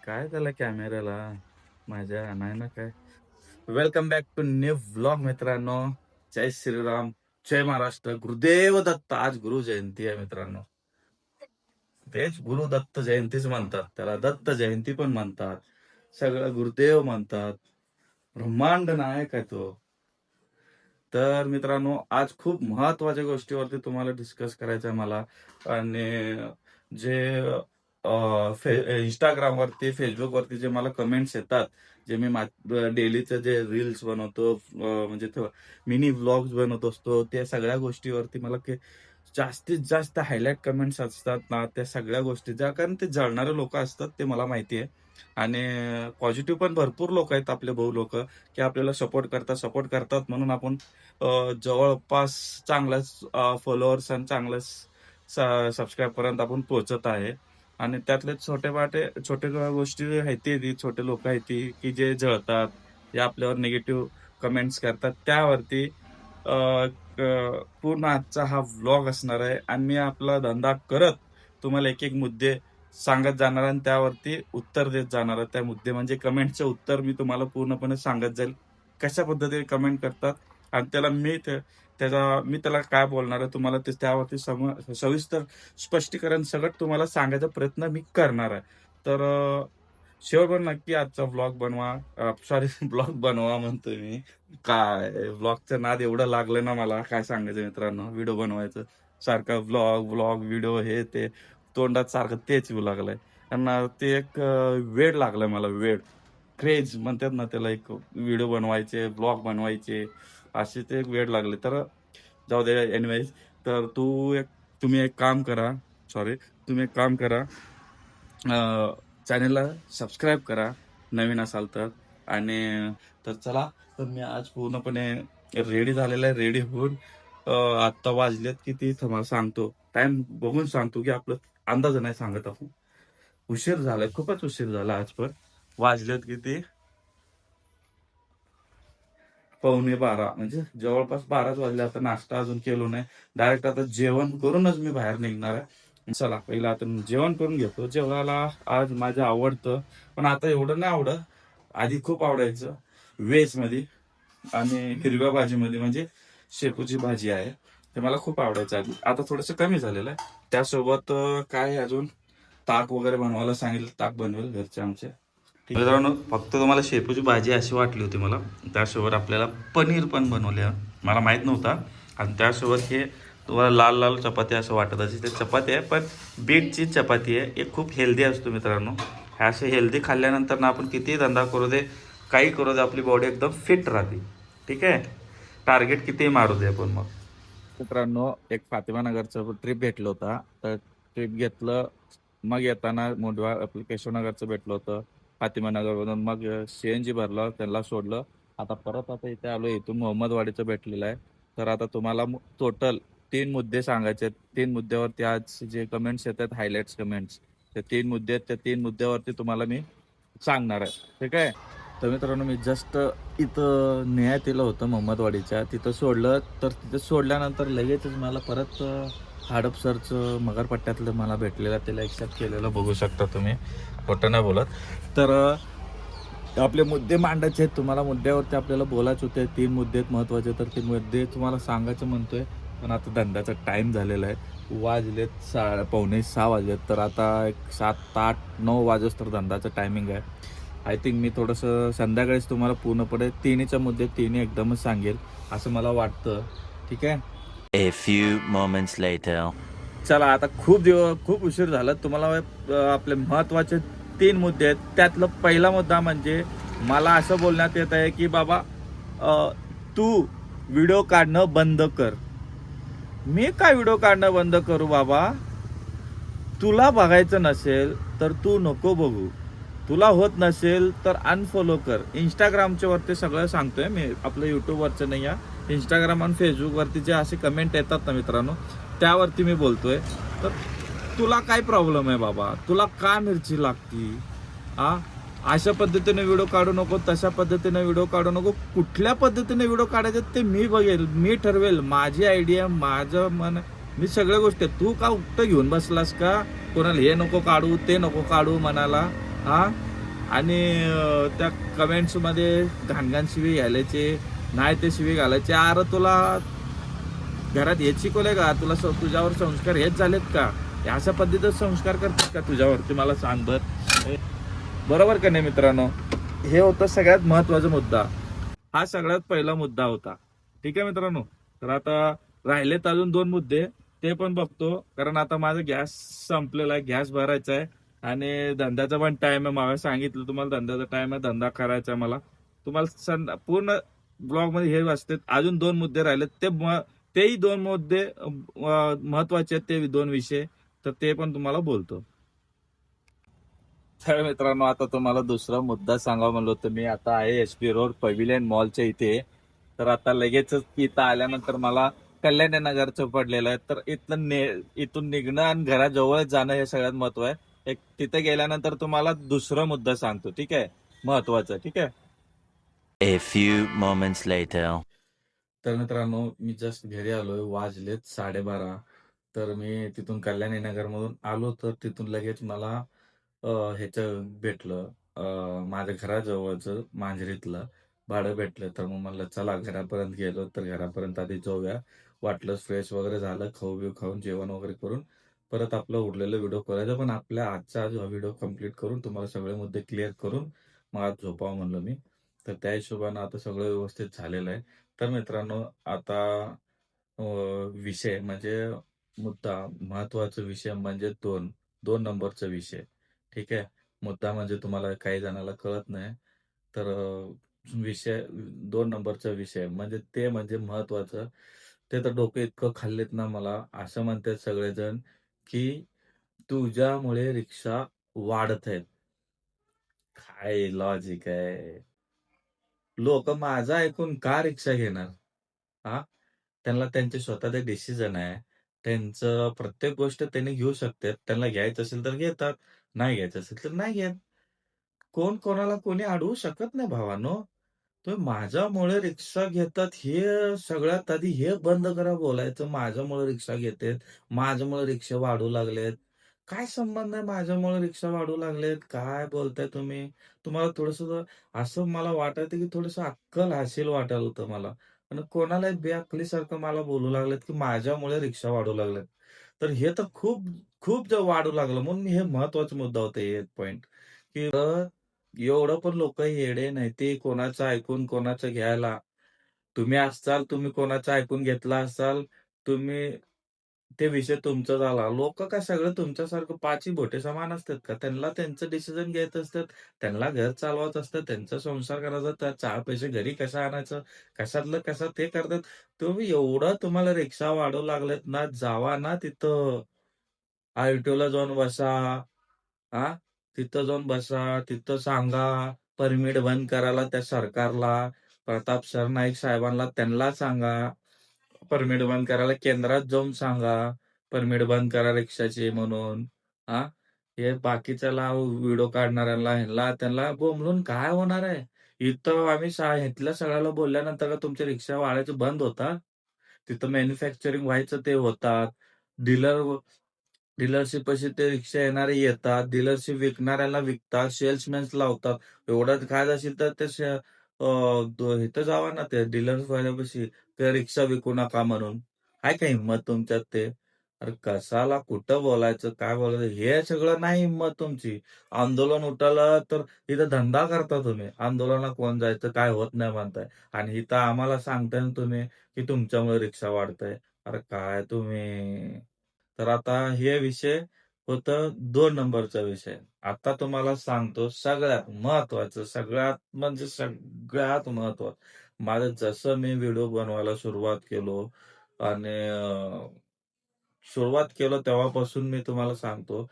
काय झालं कॅमेऱ्याला माझ्या नाही ना काय. Welcome back to new vlog मित्रांनो. जय श्रीराम, जय महाराष्ट्र. गुरुदेव दत्त. आज गुरु जयंती आहे मित्रांनो. तेच गुरु दत्त जयंतीच म्हणतात, त्याला दत्त जयंती पण म्हणतात, सगळं गुरुदेव म्हणतात. ब्रह्मांड नायक आहे तो. तर मित्रांनो, आज खूप महत्वाच्या गोष्टीवरती तुम्हाला डिस्कस करायचं आहे मला. आणि जे इंस्टाग्रामवरती, फेसबुकवरती जे मला कमेंट्स येतात, जे मी डेलीचं जे रील्स बनवतो, म्हणजे मिनी व्लॉग्स बनवत असतो, त्या सगळ्या गोष्टीवरती मला जास्तीत जास्त हायलाइट कमेंट्स असतात ना, त्या सगळ्या गोष्टी ज्या, कारण ते जळणारे लोक असतात ते मला माहिती आहे. आणि पॉझिटिव्ह पण भरपूर लोक आहेत आपले भाऊ लोक, की आपल्याला सपोर्ट करतात म्हणून आपण जवळपास चांगलाच फॉलोअर्स आणि चांगलंच सबस्क्राईब पर्यंत आपण पोहोचत आहे. आणि त्यातले छोटे गोष्टी आहेत ती छोटे लोक आहेत ती की जे जळतात, जे आपल्यावर निगेटिव्ह कमेंट्स करतात त्यावरती अ, पूर्ण आजचा हा व्लॉग असणार आहे. आणि मी आपला धंदा करत तुम्हाला एक एक मुद्दे सांगत जाणार आणि त्यावरती उत्तर देत जाणार आहे. त्या मुद्दे म्हणजे कमेंटचे उत्तर मी तुम्हाला पूर्णपणे सांगत जाईल, कशा पद्धतीने कमेंट करतात आणि मी त्याला काय बोलणार आहे तुम्हाला ते त्यावरती सविस्तर स्पष्टीकरण सगळं तुम्हाला सांगायचा प्रयत्न मी करणार आहे. तर शेवटपर्यंत नक्की आजचा व्लॉग बनवा. सॉरी ब्लॉग बनवा म्हणतोय मी. काय व्लॉगचं नाद एवढं लागलं ना मला, काय सांगायचं मित्रांनो. व्हिडिओ बनवायचं सारखं, व्लॉग व्लॉग व्हिडिओ हे ते तोंडात सारखं तेच येऊ लागलंय. आणि ते एक वेड लागलाय मला, वेड क्रेज म्हणतात ना त्याला. एक व्हिडिओ बनवायचे, ब्लॉग बनवायचे, असे ते एक वेड लागले. तर जाऊ दे एनिवेज. तर तुम्ही एक काम करा. सॉरी, तुम्ही एक काम करा, चॅनलला सबस्क्राईब करा नवीन असाल तर. आणि तर चला, तर मी आज पूर्णपणे रेडी झालेला आहे. रेडी होऊन आत्ता वाजलेत किती मला सांगतो, टाइम बघून सांगतो, की आपलं अंदाज नाही सांगत आपण. उशीर झालाय, खूपच उशीर झाला आज. पण वाजलेत किती, 11:45, म्हणजे जवळपास 12च वाजले. आता नाश्ता अजून केलो नाही. डायरेक्ट आता जेवण करूनच मी बाहेर निघणार आहे. चला, पहिला आता जेवण करून घेतो. जेवणाला आज माझं आवडतं, पण आता एवढं नाही आवडत. आधी खूप आवडायचं व्हेज मध्ये आणि हिरव्या भाजीमध्ये, म्हणजे शेपूची भाजी आहे, ते मला खूप आवडायचं आधी. आता थोडंसं कमी झालेलं आहे. त्यासोबत काय अजून ताक वगैरे बनवायला सांगितलं, ताक बनवेल घरचे आमचे. ठीक आहे मित्रांनो, फक्त तुम्हाला शेपूची भाजी अशी वाटली होती मला. त्यासोबत आपल्याला पनीर पण बनवले, मला माहीत नव्हता. आणि त्यासोबत हे तुम्हाला लाल लाल चपाती असं वाटत असेल, ते चपाती आहे पण बीटची चपाती आहे. हे खूप हेल्दी असतो मित्रांनो. हे असे हेल्दी खाल्ल्यानंतर ना आपण कितीही धंदा करू दे, काही करू दे, आपली बॉडी एकदम फिट राहते. ठीक आहे, टार्गेट कितीही मारू दे आपण. मग मित्रांनो, एक फातिमा नगरचं ट्रिप भेटलं होता, तर ट्रिप घेतलं. मग येताना मोंढवा आपलं केशवनगरचं भेटलं होतं, फातिमा नगरमधून मग सीएनजी भरलं, त्यांना सोडलं. आता इथे आलो, इथून मोहम्मदवाडीचं भेटलेलं आहे. तर आता तुम्हाला टोटल 3 मुद्दे सांगायचे आहेत. 3 मुद्द्यावरती आज जे कमेंट्स येतात, हायलाइट्स कमेंट्स, ते 3 मुद्दे आहेत. त्या 3 मुद्द्यावरती तुम्हाला मी सांगणार आहे. ठीक आहे. तर मित्रांनो, मी जस्ट इथं नेण्यात येलं होतं मोहम्मदवाडीच्या तिथं सोडलं. तर तिथं सोडल्यानंतर लगेचच मला परत हडपसरचं मगरपट्ट्यातलं मला भेटलेलं, त्याला एक्सेप्ट केलेलं बघू शकता तुम्ही, खोटं नाही बोलत. तर आपले मुद्दे मांडायचे आहेत तुम्हाला. मुद्द्यावरती आपल्याला बोलायचे होते. 3 मुद्दे आहेत महत्त्वाचे, तर ते मुद्दे तुम्हाला सांगायचं म्हणतोय. पण आता धंद्याचा टाईम झालेला आहे, वाजलेत 5:45 वाजलेत. तर आता एक 7, 8, 9 वाजेस तर धंद्याचं टायमिंग आहे. आय थिंक मी थोडंसं संध्याकाळीच तुम्हाला पूर्णपणे तिन्हीच्या मुद्दे तिन्ही एकदमच सांगेल असं मला वाटतं. ठीक आहे. A few moments later. चला, आता खूप उशीर झाला. तुम्हाला आपले महत्वाचे 3 मुद्दे आहेत. त्यातलं पहिला मुद्दा म्हणजे मला असं बोलण्यात येत आहे की बाबा, तू व्हिडिओ काढणं बंद कर. मी काय व्हिडिओ काढणं बंद करू बाबा? तुला बघायचं नसेल तर तू नको बघू. तुला होत नसेल तर अनफॉलो कर. इंस्टाग्रामच्या वरती सगळं सांगतोय मी, आपलं युट्यूबवरचं नाही आहे. इंस्टाग्राम आणि फेसबुकवरती जे असे कमेंट येतात ना मित्रांनो, त्यावरती मी बोलतोय. तर तुला काय प्रॉब्लेम आहे बाबा? तुला का मिरची लागती? अशा पद्धतीने व्हिडिओ काढू नको, तशा पद्धतीने व्हिडिओ काढू नको. कुठल्या पद्धतीने व्हिडिओ काढायचे ते मी बघेल, मी ठरवेल. माझी आयडिया, माझं मन, मी सगळ्या गोष्टी. तू का उकटं घेऊन बसलास का? कोणाला हे नको काढू, ते नको काढू म्हणाला? आणि त्या कमेंट्स मध्ये घाणघाण शिवी घालायचे, नाही ते शिवी घालायचे. अरे तुला घरात हेच शिकवलंय का? तुला तुझ्यावर संस्कार हेच झालेत का? हे अशा पद्धतीचे संस्कार करतात का तुझ्यावरती? मला सांग बरोबर का नाही मित्रांनो? हे होतं सगळ्यात महत्वाचा मुद्दा. हा सगळ्यात पहिला मुद्दा होता. ठीक आहे मित्रांनो. तर आता राहिलेत अजून 2 मुद्दे, ते पण बघतो. कारण आता माझा गॅस संपलेला आहे, गॅस भरायचा आहे आणि धंद्याचा पण टाइम आहे. मला सांगितलं तुम्हाला धंद्याचा टाइम आहे, धंदा करायचा आहे मला. तुम्हाला पूर्ण ब्लॉग मध्ये हे वाचते. अजून 2 मुद्दे राहिलेत, तेही 2 मुद्दे महत्वाचे आहेत, ते 2 विषय. तर ते पण तुम्हाला बोलतो. तर मित्रांनो, आता तुम्हाला दुसरा मुद्दा सांगावा म्हणलो होतं मी. आता आहे एसपी रोड पवेलियन मॉलच्या इथे. तर आता लगेचच इथं आल्यानंतर मला कल्याणी नगरचं पडलेलं आहे. तर इथून निघणं आणि घराजवळ जाणं हे सगळ्यात महत्व आहे. एक तिथे गेल्यानंतर तुम्हाला दुसरा मुद्दा सांगतो, ठीक आहे, महत्वाचा, ठीक आहे. A few moments later. तर मित्रांनो, मी जस्ट घरी आलोय, वाजलेत 12:30. तर मी तिथून कल्याणी नगरमधून आलो, तर तिथून लगेच मला ह्याचं भेटलं, माझ्या घराजवळचं मांजरीतलं भाडं भेटलं. तर मग म्हणलं चला घरापर्यंत गेलो, तर घरापर्यंत आधी जाऊया. वाटलं फ्रेश वगैरे झालं, खाऊ बिऊ खाऊन जेवण वगैरे करून परत आपलं उरलेलं व्हिडिओ करायचं. पण आपल्या आजचा आज व्हिडिओ कंप्लीट करून तुम्हाला सगळे मुद्दे क्लिअर करून मग आज झोपावं म्हणलं मी. तर त्या हिशोबानं आता सगळं व्यवस्थित झालेलं आहे. तर मित्रांनो, आता अ, विषय म्हणजे मुद्दा, महत्वाचा विषय म्हणजे दोन नंबरचा विषय. ठीक आहे. मुद्दा म्हणजे तुम्हाला काही जणाला कळत नाही. तर विषय 2 नंबरचा विषय म्हणजे ते म्हणजे महत्वाचं. ते तर डोकं इतकं खाल्लेत ना मला, असं म्हणतात सगळेजण, की तुझ्यामुळे रिक्षा वाढत आहेत. काय लॉजिक आहे? लोक माझं ऐकून का रिक्षा घेणार? हां? त्यांना त्यांचे स्वतःचे डिसिजन आहे. त्यांचं प्रत्येक गोष्ट त्यांनी घेऊ शकतात. त्यांना घ्यायचं असेल तर घेतात, नाही घ्यायचं असेल तर नाही घेत. कोण कोणाला कोणी अडवू शकत नाही भावानो. तुम्ही माझ्यामुळे रिक्षा घेतात हे सगळ्यात आधी हे बंद करा बोलायचं. माझ्यामुळे रिक्षा घेतेत, माझ्यामुळे रिक्षा वाढू लागलेत. काय संबंध आहे माझ्यामुळे रिक्षा वाढू लागलेत? काय बोलताय तुम्ही? तुम्हाला थोडंसं असं मला वाटायचं की थोडंसं अक्कल असेल वाटायला होतं मला. आणि कोणालाही बेअक्कलीसारखं मला बोलू लागलेत की माझ्यामुळे रिक्षा वाढू लागल्यात. तर हे तर खूप खूप वाढू लागलं. म्हणून हे महत्वाचा मुद्दा होता हे पॉइंट, की एवढं पण लोक येडे नाही. ते कोणाचं ऐकून कोणाचं घ्यायला. तुम्ही कोणाचं ऐकून घेतला असाल, तुम्ही ते विषय तुमचा झाला. लोकं काय सगळं तुमच्यासारखं पाची बोटे समान असतात का? त्यांना त्यांचं डिसिजन घ्यायचं असतात. त्यांना घर चालवायचं असतं, त्यांचा संसार करायचा, त्या 4 पैसे घरी कसं आणायचं, कशातलं कसं ते करतात. तुम्ही एवढं तुम्हाला रिक्षा वाढवू लागलेत ना, जावा ना तिथं आयटीओला जाऊन बसा. हां, तिथं जाऊन बसा. तिथं सांगा परमिट बंद करायला त्या सरकारला, प्रताप सरनाईक साहेबांना त्यांना सांगा. परमिट बंद करायला केंद्रात जाऊन सांगा, परमिट बंद करा रिक्षाची म्हणून. हां, हे बाकीच्याला व्हिडिओ काढणाऱ्यांना ह्यांना त्यांना बोंबलून काय होणार आहे? इथं आम्ही इथल्या सगळ्याला बोलल्यानंतर का तुमच्या रिक्षा वाढायचं बंद होतात? तिथं मॅन्युफॅक्चरिंग व्हायचं ते होतात. डीलर डीलरशिपपाशी ते रिक्षा येणारे येतात. डीलरशिप विकणाऱ्याला विकतात. सेल्समॅन लावतात. एवढं काय असेल तर ते इथं जावा ना ते डीलरवाल्यापाशी, ते रिक्षा विकू नका म्हणून. आहे का हिंमत तुमच्यात ते? अरे कशाला कुठं बोलायचं, काय बोलायचं हे सगळं नाही हिंमत तुमची. आंदोलन उठवलं तर इथं धंदा करता तुम्ही. आंदोलनाला कोण जायचं, काय होत नाही म्हणताय. आणि इथं आम्हाला सांगताय ना तुम्ही, की तुमच्यामुळे रिक्षा वाढताय. अरे काय तुम्ही? तर आता हे विषय होतं 2 नंबरचा विषय. आता तुम्हाला सांगतो सगळ्यात महत्वाचं, सगळ्यात म्हणजे सगळ्यात महत्वाचं. माझं जसं मी व्हिडिओ बनवायला सुरुवात केलो आणि सुरुवात केलं तेव्हापासून मी तुम्हाला सांगतो,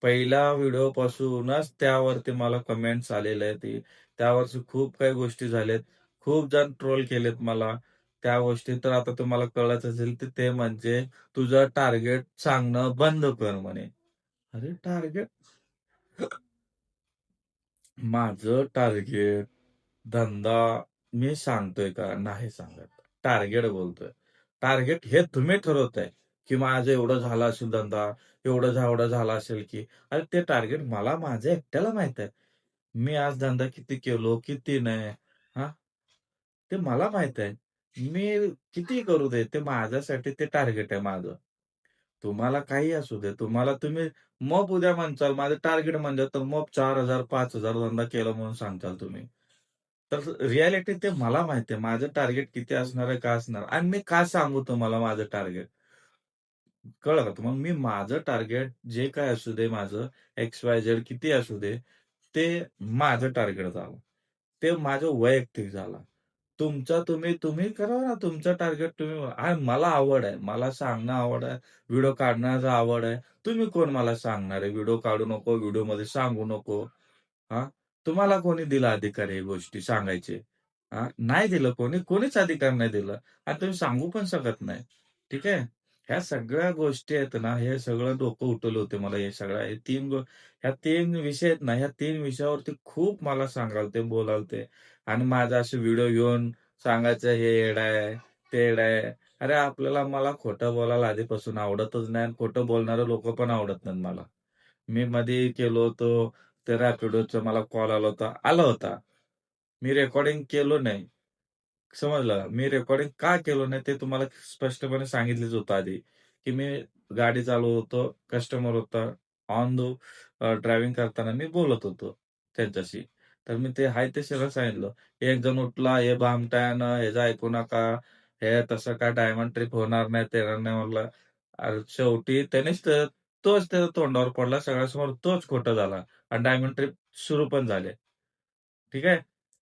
पहिल्या व्हिडिओपासूनच त्यावरती मला कमेंट्स आलेले आहेत. त्यावरती खूप काही गोष्टी झाल्यात. खूप जण ट्रोल केलेत मला. त्या गोष्टी तर आता तुम्हाला कळत असेल, तर ते म्हणजे तुझं टार्गेट सांगणं बंद कर म्हणे. अरे टार्गेट माझं टार्गेट, धंदा मी सांगतोय का? नाही सांगत. टार्गेट बोलतोय. टार्गेट हे तुम्ही ठरवताय, की माझं एवढं झालं असेल धंदा, एवढं झाला असेल की. अरे ते टार्गेट मला माझ्या एकट्याला माहित आहे. मी आज धंदा किती केलो, किती नाही. हां, ते मला माहीत आहे. मी कितीही करू दे, ते माझ्यासाठी ते टार्गेट आहे माझं. तुम्हाला काहीही असू दे. तुम्ही मग उद्या म्हणचाल माझं टार्गेट म्हणजे तर मग 4,000 5,000 धंदा केला म्हणून सांगताल तुम्ही. तर रिॲलिटी ते मला माहिती आहे. माझं टार्गेट किती असणार आहे, काय असणार आणि मी का सांगू तुम्हाला माझं टार्गेट? कळलं का तुम्हाला? मी माझं टार्गेट जे काही असू दे माझं एक्स-वाय-झेड किती असू दे, ते माझं टार्गेट झालं. ते माझं वैयक्तिक झालं. तुमचा तुम्ही तुम्ही करा ना तुमचं टार्गेट तुम्ही आणि मला आवड आहे. मला सांगणं आवड आहे. व्हिडिओ काढण्याचा आवड आहे. तुम्ही कोण मला सांगणार आहे, व्हिडिओ काढू नको, व्हिडिओमध्ये सांगू नको. हां, तुम्हाला कोणी दिला अधिकार हे गोष्टी सांगायचे? नाही दिलं कोणी, कोणीच अधिकार नाही दिला आणि तुम्ही सांगू पण शकत नाही. ठीक आहे. ह्या सगळ्या गोष्टी आहेत ना, हे सगळं डोकं उठवलं होते मला हे सगळ्या हे 3 ह्या 3 विषय आहेत ना, ह्या 3 विषयावरती खूप मला सांगालते, बोलालते आणि माझे असे व्हिडिओ घेऊन सांगायचं, "हे येडा आहे, ते येडा आहे." अरे आपल्याला मला खोटं बोलायला आधीपासून आवडतच नाही आणि खोटं बोलणारे लोकं पण आवडत नाहीत मला. मी मध्ये केलो होतो, ते रॅपिडोचा मला कॉल आला होता. आला होता. मी रेकॉर्डिंग केलो नाही. समजलं. मी रेकॉर्डिंग का केलो नाही ते तुम्हाला स्पष्टपणे सांगितलेच होतं आधी, की मी गाडी चालवत होतो. कस्टमर होता. ऑन द ड्रायव्हिंग करताना मी बोलत होतो त्यांच्याशी. तर मी ते आहे ते सगळं सांगितलं. एक जण उठला, "हे भामट्यानं ह्याचं ऐकू नका. हे तसं काय डायमंड ट्रिप होणार नाही, ते नाही." म्हटलं. अरे शेवटी तोच त्याच्या तोंडावर पडला. सगळ्यांसमोर तोच खोटा झाला आणि डायमंड ट्रिप सुरू पण झाले. ठीक आहे.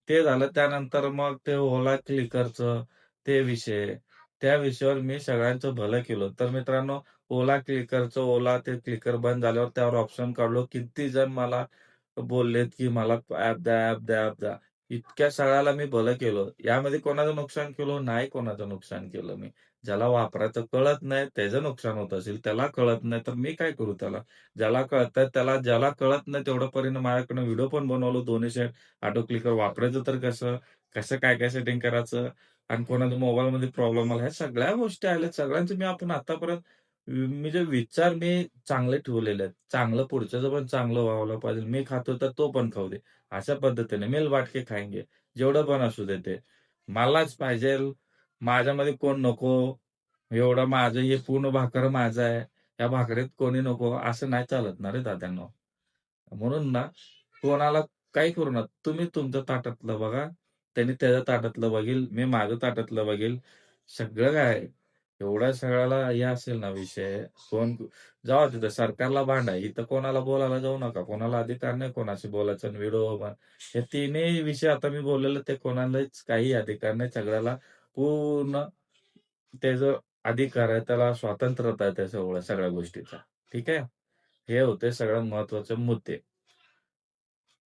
ते झालं. त्यानंतर मग ते ओला क्लिकरचं ते विषय. त्या विषयावर मी सगळ्यांचं भलं केलं. तर मित्रांनो, ओला क्लिकरचं ओला ते क्लिकर बंद झाल्यावर त्यावर ऑप्शन काढलो. किती जण मला बोललेत, की मला ॲप द्या, ॲप द्या, ॲप द्या. इतक्या सगळ्याला मी भलं केलं. यामध्ये कोणाचं नुकसान केलं? नाही कोणाचं नुकसान केलं मी. ज्याला वापरायचं कळत नाही त्याचं नुकसान होत असेल. त्याला कळत नाही तर मी काय करू त्याला? ज्याला कळतंय त्याला ज्याला कळत नाही तेवढं परीनं माझ्याकडनं व्हिडिओ पण बनवलो दोन्ही साइड ऑटो क्लिकर वापरायचं तर कसं? कसं काय-काय सेटिंग करायचं? आणि कोणाच्या मोबाईलमध्ये प्रॉब्लेम आला. ह्या सगळ्या गोष्टी आल्यात. सगळ्यांचे मी आपण आतापर्यंत मी जे विचार चांगले ठेवलेले आहेत. चांगलं पुढच्याचं पण चांगलं व्हायला पाहिजे. मी खातो तर तो पण खाऊ दे. अशा पद्धतीने मिल बाँट के खाएंगे. जेवढं पण असू दे ते. मलाच पाहिजेल, माझ्यामध्ये कोण नको, एवढं माझं हे पूर्ण भाकर माझं आहे. या भाकरीत कोणी नको असं नाही चालत ना रे दाद्यांनो. म्हणून ना कोणाला काही करू नका. तुम्ही तुमच्या ताटातलं बघा, त्यांनी त्याच्या ताटातलं बघेल, मी माझ्या ताटातलं बघेल. सगळं काय एवढ्या सगळ्याला हे असेल ना विषय, कोण जावा तिथं सरकारला भांडा. इथं कोणाला बोलायला जाऊ नका. कोणाला अधिकार नाही कोणाशी बोलायचा आणि व्हिडिओ हे तिन्ही विषय आता मी बोललेलो ते कोणालाच काही अधिकार नाही. सगळ्याला पूर्ण त्याचं अधिकार आहे. त्याला स्वातंत्र्यता आहे त्या सगळ्या गोष्टीचा. ठीक आहे. हे होते सगळ्यात महत्त्वाचे मुद्दे.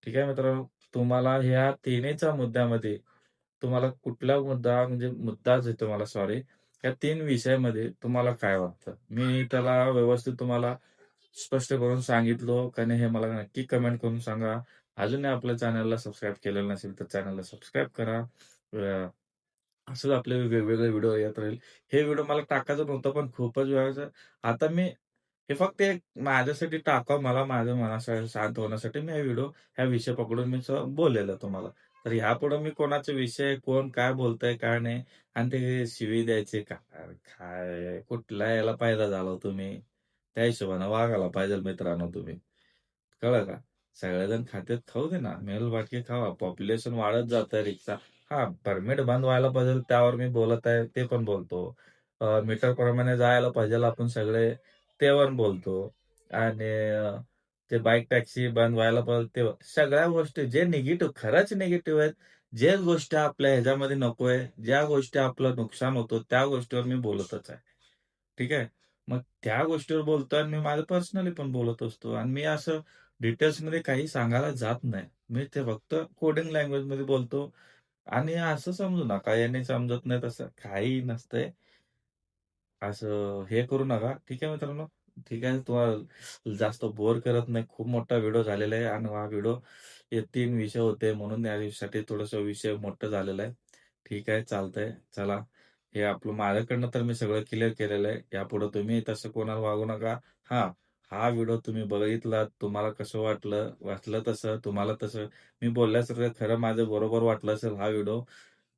ठीक आहे मित्रांनो. तुम्हाला ह्या तिन्हीच्या मुद्द्यामध्ये तुम्हाला कुठला मुद्दा म्हणजे मुद्दाच आहे तुम्हाला सॉरी. या 3 विषयामध्ये तुम्हाला काय वाटतं? मी त्याला व्यवस्थित तुम्हाला स्पष्ट करून सांगितलो का नाही हे मला नक्की कमेंट करून सांगा. अजूनही आपल्या चॅनलला सबस्क्राईब केलेलं नसेल तर चॅनलला सबस्क्राईब करा. असंच आपले वेगवेगळे व्हिडिओ येत राहील. हे व्हिडिओ मला टाकायचं नव्हतं, पण खूपच वेळाचं आता मी हे फक्त एक माझ्यासाठी टाकावं, मला माझ्या मनाला शांत होण्यासाठी मी हा विषय पकडून मी बोललेलो तुम्हाला. तर ह्यापुढे मी कोणाचे विषय, कोण काय बोलतंय, काय नाही आणि ते शिवी द्यायचे का अरे काय कुठल्या याला पैदा झाला हो तुम्ही? त्या हिशोबाने वागायला पाहिजे मित्रांनो तुम्ही. कळलं का? सगळेजण खातेत खाऊ दे ना. मेल-बाटकी खावा. पॉप्युलेशन वाढत जातंय रिक्षा परमिट बंद व्हायला पाहिजे त्यावर मी बोलत आहे, ते पण बोलतो. मीटरप्रमाणे जायला पाहिजे आपण सगळे, ते पण बोलतो. आणि ते बाईक टॅक्सी बंद व्हायला पाहिजे ते सगळ्या गोष्टी जे निगेटिव्ह खरंच निगेटिव्ह आहेत. जे गोष्टी आपल्या ह्याच्यामध्ये नको आहे, ज्या गोष्टी आपलं नुकसान होतं, त्या गोष्टीवर मी बोलतच आहे. ठीक आहे. मग त्या गोष्टीवर बोलतोय आणि मी माझं पर्सनली पण बोलत असतो आणि मी असं डिटेल्समध्ये काही सांगायला जात नाही. मी ते फक्त कोडिंग लँग्वेजमध्ये बोलतो आणि असं समजू नका, याने समजत नाही तसं काही नसतंय. असं हे करू नका. ठीक आहे मित्रांनो. ठीक आहे. तुम्हाला जास्त बोर करत नाही. खूप मोठा व्हिडिओ झालेला आहे आणि हा व्हिडिओ हे 3 विषय होते म्हणून यासाठी थोडंसं विषय मोठं झालेलं आहे. ठीक आहे. चालतंय. चला हे आपलं माझ्याकडनं तर मी सगळं क्लिअर केलेलं आहे. यापुढे तुम्ही तसं कोणाला वागू नका. हां, हा व्हिडिओ तुम्ही बघितला, तुम्हाला कसं वाटलं तसं, तुम्हाला तसं मी बोलल्यासारखं खरं माझं बरोबर वाटलं असेल हा व्हिडिओ,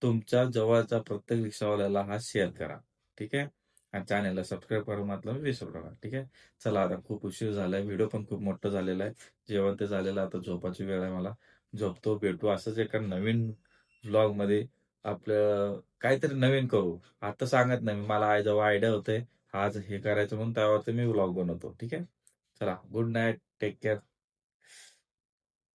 तुमच्या जवळच्या प्रत्येक रिक्षावाल्याला हा शेअर करा. ठीक आहे? आणि चॅनलला सबस्क्राईब करा मात्र विसरू नका. ठीक आहे? चला आता खूप उशीर झालाय. व्हिडिओ पण खूप मोठं झालेला आहे. जेवण ते झालेलं आता झोपाची वेळ आहे मला. झोपतो. भेटू असंच एका नवीन व्लॉगमध्ये. आपलं काहीतरी नवीन करू. आता सांगत नाही मी. मला जेव्हा आयडिया होते, आज हे करायचं म्हणून तेव्हा मी व्लॉग बनवतो. ठीक आहे? चला गुड नाईट. Take care.